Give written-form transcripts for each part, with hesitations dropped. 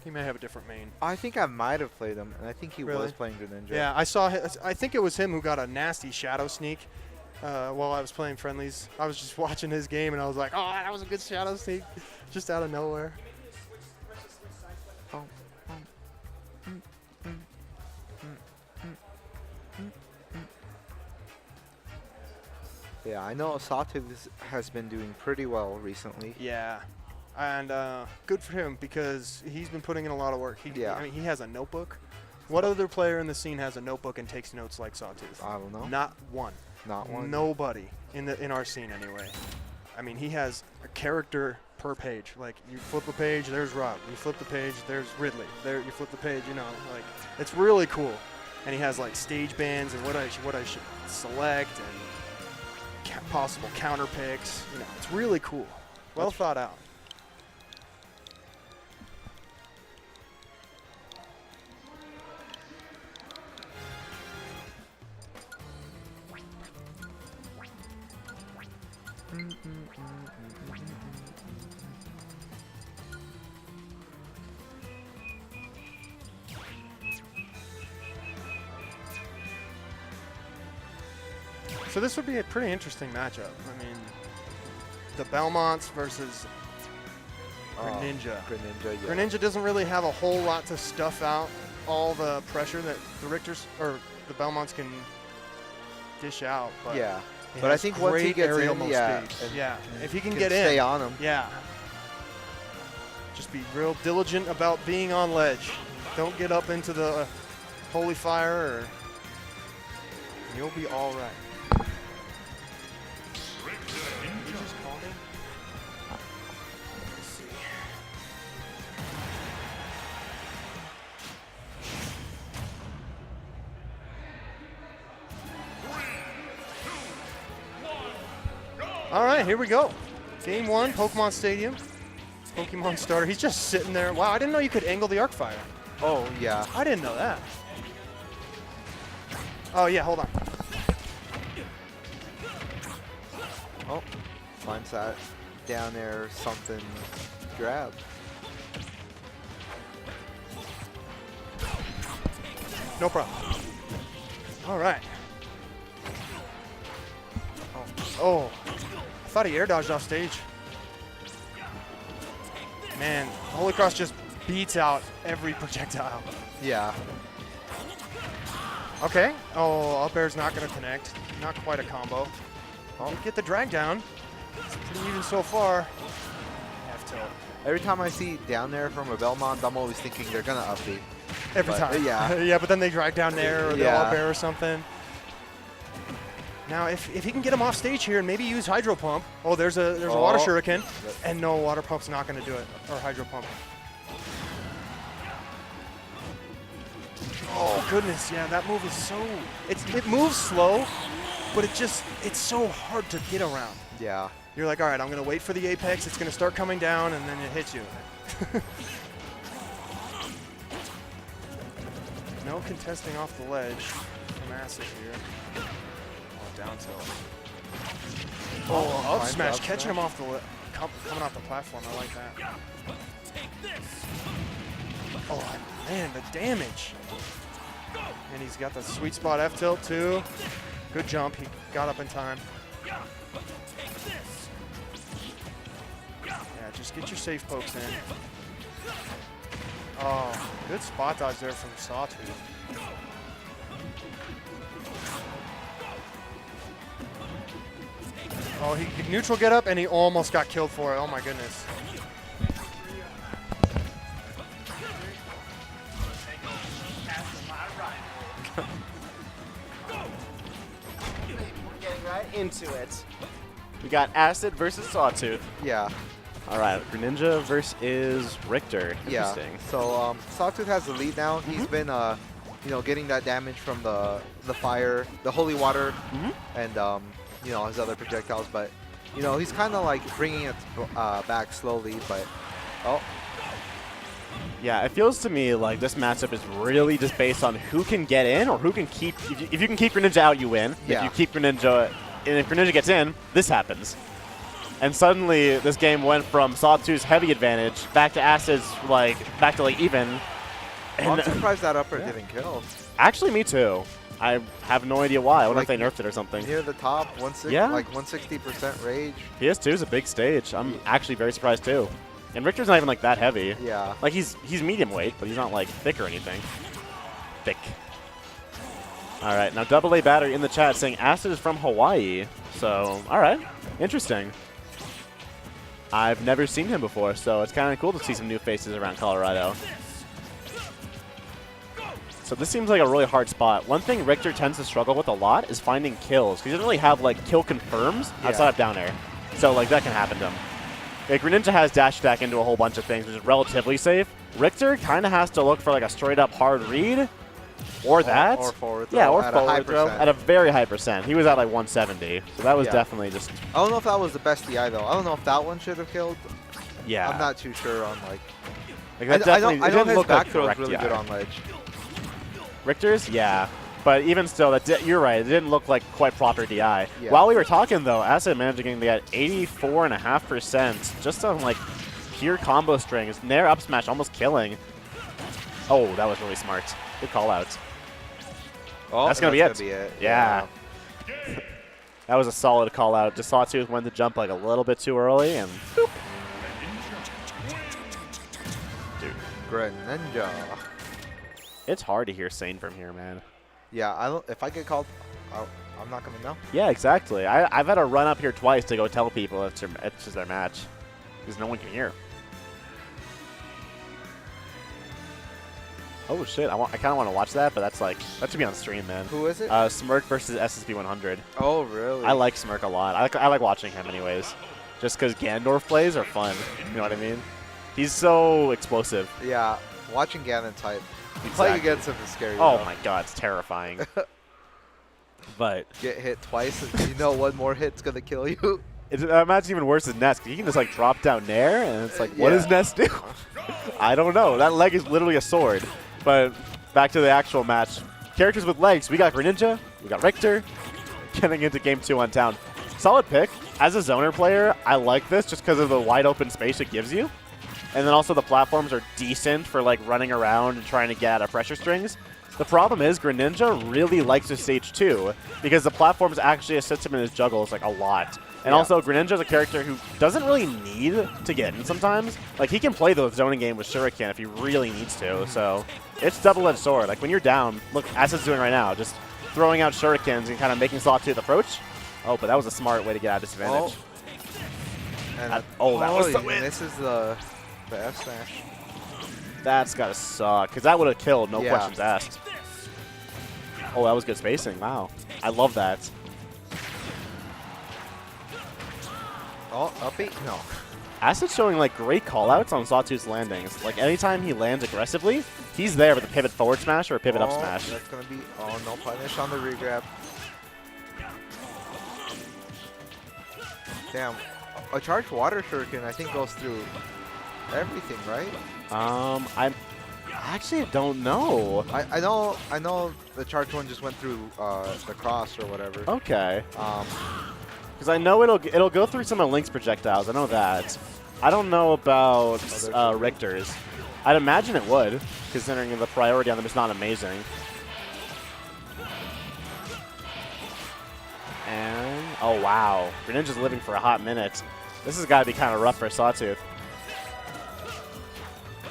He may have a different main. I think I might have played him, and I think he Really? was playing Greninja. Yeah, I saw. I think it was him who got a nasty shadow sneak while I was playing friendlies. I was just watching his game, and I was like, "Oh, that was a good shadow sneak," just out of nowhere. Oh. Yeah, I know Sawtooth has been doing pretty well recently. Yeah, and good for him because he's been putting in a lot of work. I mean, he has a notebook. What other player in the scene has a notebook and takes notes like Sawtooth? I don't know. Not one. Not one. Nobody in our scene anyway. I mean, he has a character per page. Like, you flip a page, there's Rob. You flip the page, there's Ridley. There, you flip the page, you know, like, it's really cool. And he has like stage bands and what I should select and possible counter picks. You know, it's really cool. Well thought out. So this would be a pretty interesting matchup. I mean, the Belmonts versus Greninja. Greninja, yeah. Greninja doesn't really have a whole lot to stuff out all the pressure that the Richters or the Belmonts can dish out. But yeah. he But I has think once he great gets aerial in, move yeah, speed. Yeah, if he can can get in, stay on him. Yeah. Just be real diligent about being on ledge. Don't get up into the holy fire, or you'll be all right. Did you just call me? Let's see. All right, here we go. Game 1, Pokemon Stadium. Pokemon starter. He's just sitting there. Wow, I didn't know you could angle the arc fire. Oh, yeah. I didn't know that. Oh, yeah, hold on. Oh, finds that down there, something grab. No problem. All right. Oh, I thought he air dodged off stage. Man, Holy Cross just beats out every projectile. Yeah. Okay. Oh, up air's not going to connect. Not quite a combo. Oh, get the drag down. It's pretty even so far. Half tilt. Every time I see down there from a Belmont, I'm always thinking they're going to up B. Every time. Yeah. Yeah, but then they drag down there or they'll Yeah. up air or something. Now, if he can get him off stage here and maybe use Hydro Pump. Oh, there's a Water Shuriken. And no, Water Pump's not going to do it. Or Hydro Pump. Oh, goodness. Yeah, that move is so... It moves slow, but it's so hard to get around. Yeah. You're like, all right, I'm going to wait for the apex. It's going to start coming down, and then it hits you. No contesting off the ledge. Massive here. Down tilt. Oh, up smash, catching him off the coming off the platform. I like that. Oh man, the damage. And he's got the sweet spot F tilt too. Good jump. He got up in time. Yeah, just get your safe pokes in. Oh, good spot dodge there from Sawtooth. Oh, he could neutral get up, and he almost got killed for it. Oh, my goodness. We're getting right into it. We got Acid versus Sawtooth. Yeah. All right, Greninja versus Richter. Yeah. Interesting. So Sawtooth has the lead now. He's been, you know, getting that damage from the fire, the holy water, and you know, his other projectiles. But you know, he's kind of like bringing it back slowly. But Yeah, it feels to me like this matchup is really just based on who can get in or who can keep. If you can keep Greninja out, you win. Yeah. If you keep Greninja, and if Greninja gets in, this happens. And suddenly, this game went from Sawtooth's heavy advantage back to Acid's, back to even. And I'm surprised that upper didn't kill. Actually, me too. I have no idea why. I wonder if they nerfed it or something. Near the top, 160% rage. PS2 is a big stage. I'm actually very surprised too. And Richter's not even that heavy. Yeah. He's medium weight, but he's not thick or anything. Thick. All right, now Double A Battery in the chat saying Acid is from Hawaii. So, all right, interesting. I've never seen him before, so it's kind of cool to see some new faces around Colorado. So this seems like a really hard spot. One thing Richter tends to struggle with a lot is finding kills. He doesn't really have kill confirms outside of down air. So that can happen to him. Greninja has dash attack into a whole bunch of things, which is relatively safe. Richter kind of has to look for a straight up hard read. Or that. Or forward throw. Yeah, or at forward a throw at a very high percent. He was at 170. So that was definitely just... I don't know if that was the best DI though. I don't know if that one should have killed. Yeah. I'm not too sure on that I know his back throw is really DI. good on ledge. Richter's? Yeah. But even still, you're right. It didn't look like quite proper DI. Yeah. While we were talking, though, Acid managed to get 84.5% just on, pure combo strings. Nair up smash almost killing. Oh, that was really smart. Good call out. Oh, that's going to be it. Yeah. That was a solid call out. Just Sawtooth went to jump a little bit too early, and boop. Dude. Greninja. It's hard to hear Sane from here, man. Yeah, if I get called, I'm not gonna know. Yeah, exactly. I've had to run up here twice to go tell people it's just their match, because no one can hear. Oh shit! I kind of want to watch that, but that should be on stream, man. Who is it? Smirk versus SSB 100. Oh really? I like Smirk a lot. I like watching him anyways, just because Ganondorf plays are fun. You know what I mean? He's so explosive. Yeah, watching Ganon type. Exactly. Playing against him is scary. Oh though. my god, it's terrifying. But get hit twice, and you know one more hit's gonna kill you. Imagine even worse than Nest. He can just drop down Nair, and it's what does Nest do? I don't know. That leg is literally a sword. But back to the actual match. Characters with legs. We got Greninja. We got Richter. Getting into game 2 on town. Solid pick. As a zoner player, I like this just because of the wide open space it gives you. And then also the platforms are decent for running around and trying to get out of pressure strings. The problem is Greninja really likes this stage too, because the platforms actually assist him in his juggles a lot. And also Greninja is a character who doesn't really need to get in sometimes. He can play the zoning game with Shuriken if he really needs to. So it's double-edged sword. When you're down, look, Acid's doing right now, just throwing out Shurikens and kind of making Sawtooth approach. Oh, but that was a smart way to get out of disadvantage. That was the win. This is the F smash. That's gotta suck, because that would have killed, no questions asked. Oh, that was good spacing. Wow. I love that. Oh, uppy? No. Acid's showing great callouts on Sawtooth's landings. Anytime he lands aggressively, he's there with a pivot forward smash or a pivot up smash. That's gonna be no punish on the regrab. Damn. A charged water shuriken I think goes through everything, right? I actually don't know. I know the charged one just went through the cross or whatever. Okay. Because I know it'll go through some of Link's projectiles. I know that. I don't know about Richter's. I'd imagine it would, considering the priority on them is not amazing. And oh wow, Greninja's living for a hot minute. This has got to be kind of rough for Sawtooth.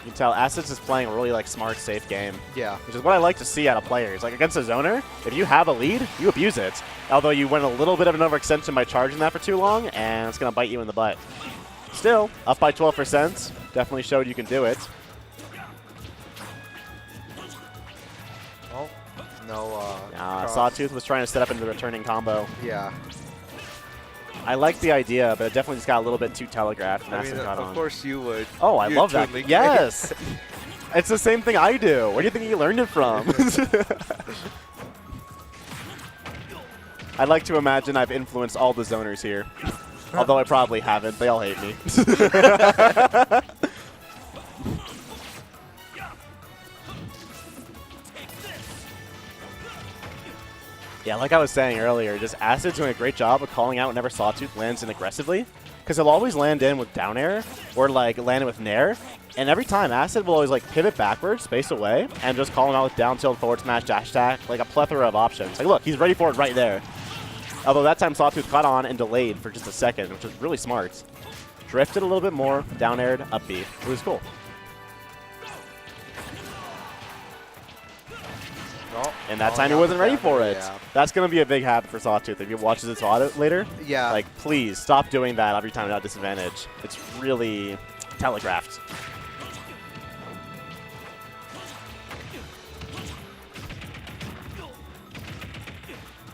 You can tell Acid's is playing a really smart, safe game. Yeah. Which is what I like to see out of players. Against a zoner, if you have a lead, you abuse it. Although you went a little bit of an overextension by charging that for too long, and it's going to bite you in the butt. Still, up by 12%. Definitely showed you can do it. Oh, no. Sawtooth was trying to set up into the returning combo. Yeah. I like the idea, but it definitely just got a little bit too telegraphed. And Of course you would. Oh, I love that. Link. Yes. It's the same thing I do. Where do you think you learned it from? I'd like to imagine I've influenced all the zoners here. Although I probably haven't. They all hate me. Yeah, like I was saying earlier, just Acid's doing a great job of calling out whenever Sawtooth lands in aggressively. because he'll always land in with down air or like land in with nair. And every time, Acid will always like pivot backwards, space away, and just call him out with down tilt, forward smash, dash attack, like a plethora of options. Like look, he's ready for it right there. Although that time Sawtooth caught on and delayed for just a second, which was really smart. Drifted a little bit more, down aired, up B. It was cool. Oh, And that time he wasn't ready for it. Yeah. That's going to be a big habit for Sawtooth. If he watches this audit later, Yeah. like, please stop doing that every time at disadvantage. It's really telegraphed.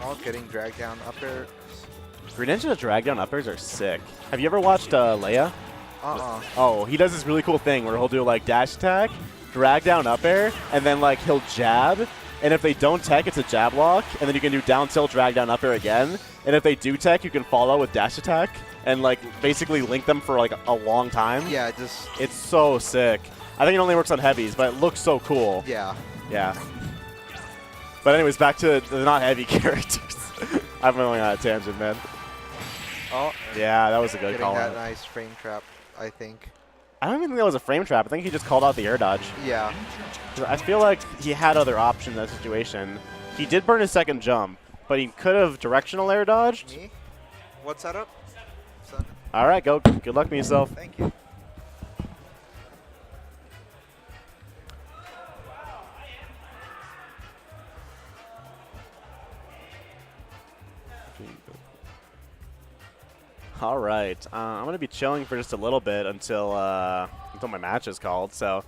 Oh, getting dragged down up there. Greninja's drag down uppers are sick. Have you ever watched Leia? Oh, he does this really cool thing where he'll do like dash attack, drag down up air, and then like he'll jab. And if they don't tech, it's a jab lock. And then you can do down tilt, drag down up air again. And if they do tech, you can follow with dash attack and like basically link them for like a long time. Yeah, just. It's so sick. I think it only works on heavies, but it looks so cool. Yeah. Yeah. But anyways, back to the not heavy characters. I'm going on a tangent, man. Oh. Yeah, that was a good Getting call. that nice frame trap, I think. I don't even think that was a frame trap. I think he just called out the air dodge. Yeah. I feel like he had other options in that situation. He did burn his second jump, but he could have directional air dodged. Me? What setup? All right, go. Good luck to yourself. Thank you. All right, I'm gonna be chilling for just a little bit until my match is called. So